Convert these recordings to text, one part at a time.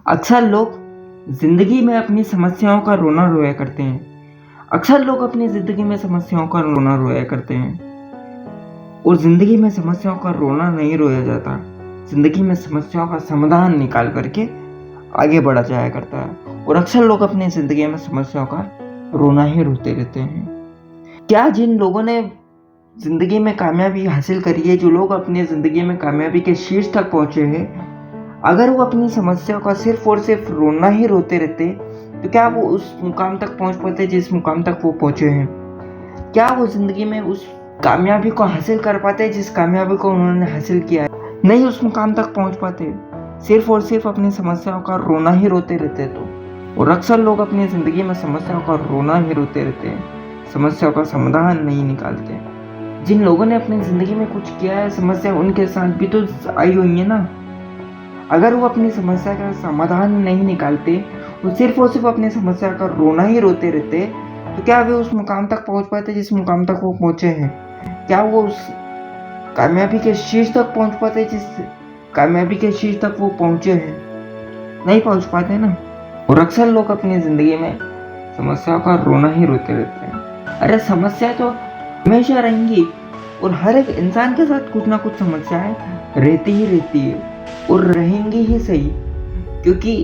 अक्सर लोग ज़िंदगी में अपनी समस्याओं का रोना रोया करते हैं। अक्सर लोग अपनी ज़िंदगी में समस्याओं का रोना रोया करते हैं और ज़िंदगी में समस्याओं का रोना नहीं रोया जाता। ज़िंदगी में समस्याओं का समाधान निकाल करके आगे बढ़ा जाया करता है और अक्सर लोग अपनी ज़िंदगी में समस्याओं का रोना ही रोते रहते हैं। क्या जिन लोगों ने ज़िंदगी में कामयाबी हासिल करी है, जो लोग अपनी ज़िंदगी में कामयाबी के शीर्ष तक पहुँचे हैं, अगर वो अपनी समस्या का सिर्फ और सिर्फ रोना ही रोते रहते तो क्या वो उस मुकाम तक पहुंच पाते जिस मुकाम तक वो पहुंचे हैं? क्या वो जिंदगी में उस कामयाबी को हासिल कर पाते जिस कामयाबी को उन्होंने हासिल किया है? नहीं उस मुकाम तक पहुंच पाते, सिर्फ और सिर्फ अपनी समस्याओं का रोना ही रोते रहते तो। और अक्सर लोग अपनी ज़िंदगी में समस्याओं का रोना ही रोते रहते हैं, समस्याओं का समाधान नहीं निकालते। जिन लोगों ने अपनी ज़िंदगी में कुछ किया है, समस्या उनके साथ भी तो आई हुई है ना। अगर वो अपनी समस्या का समाधान नहीं निकालते, वो सिर्फ और सिर्फ अपनी समस्या का रोना ही रोते रहते, तो क्या वे उस मुकाम तक पहुंच पाते जिस मुकाम तक वो पहुंचे हैं? क्या वो उस कामयाबी के शीर्ष तक पहुंच पाते जिस कामयाबी के शीर्ष तक वो पहुंचे हैं? नहीं पहुंच पाते ना। और अक्सर लोग अपनी जिंदगी में समस्याओं का रोना ही रोते रहते हैं। अरे समस्या तो हमेशा रहेंगी और हर एक इंसान के साथ कुछ ना कुछ समस्याएं रहती ही रहती है और रहेंगी ही सही, क्योंकि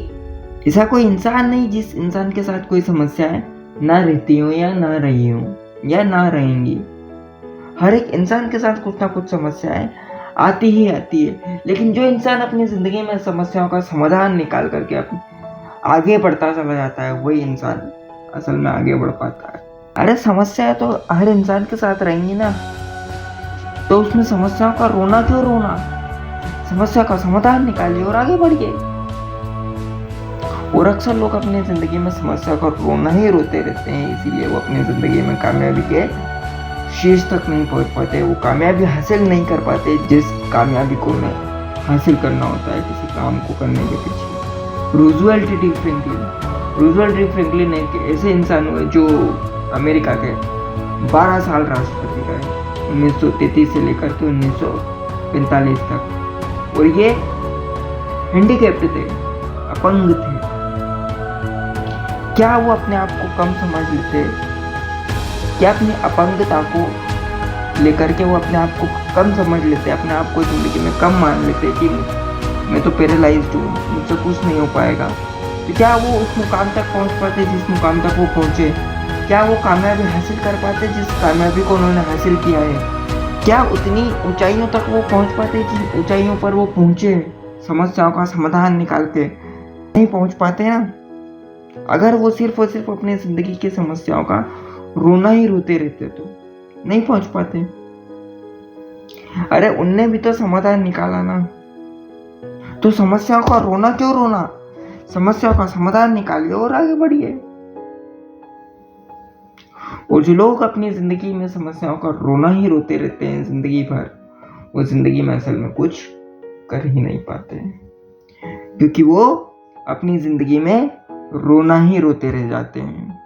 ऐसा कोई इंसान नहीं जिस इंसान के साथ कोई समस्याएं ना रहती हो या ना रही हो या ना रहेंगी। हर एक इंसान के साथ कुछ ना कुछ समस्याएं आती ही आती है, लेकिन जो इंसान अपनी ज़िंदगी में समस्याओं का समाधान निकाल करके अपने आगे बढ़ता चला जाता है, वही इंसान असल में आगे बढ़ पाता है। अरे समस्या तो हर इंसान के साथ रहेंगी ना, तो उसमें समस्याओं का रोना क्यों रोना? समस्या का समाधान निकालिए और आगे बढ़िए। और अक्सर लोग अपनी ज़िंदगी में समस्या का रोना ही रोते रहते हैं, इसीलिए वो अपनी ज़िंदगी में कामयाबी के शीर्ष तक नहीं पहुंच पाते, वो कामयाबी हासिल नहीं कर पाते जिस कामयाबी को उन्हें हासिल करना होता है किसी काम को करने के पीछे। रूजवेल्ट डी फ्रैंकलिन एक ऐसे इंसान हुए जो अमेरिका के 12 साल राष्ट्रपति रहे, 1933 से लेकर के 1945 तक। और ये हैंडीकैप्ड थे, अपंग थे। क्या वो अपने आप को कम समझ लेते? क्या अपनी अपंगता को लेकर के वो अपने आप को कम समझ लेते, अपने आप को जिंदगी में कम मान लेते कि मैं तो पैरालाइज्ड हूँ, मुझसे कुछ नहीं हो पाएगा? तो क्या वो उस मुकाम तक पहुँच पाते जिस मुकाम तक वो पहुँचे? क्या वो कामयाबी हासिल कर पाते जिस कामयाबी को उन्होंने हासिल किया है? क्या उतनी ऊंचाइयों तक वो पहुंच पाते जिन ऊंचाइयों पर वो पहुंचे समस्याओं का समाधान निकाल के? नहीं पहुंच पाते ना। अगर वो सिर्फ और सिर्फ अपनी जिंदगी की समस्याओं का रोना ही रोते रहते तो नहीं पहुंच पाते। अरे उनने भी तो समाधान निकाला ना, तो समस्याओं का रोना क्यों रोना? समस्याओं का समाधान निकालिए और आगे बढ़िए। और जो लोग अपनी ज़िंदगी में समस्याओं का रोना ही रोते रहते हैं ज़िंदगी भर, वो ज़िंदगी में असल में कुछ कर ही नहीं पाते हैं, क्योंकि वो अपनी ज़िंदगी में रोना ही रोते रह जाते हैं।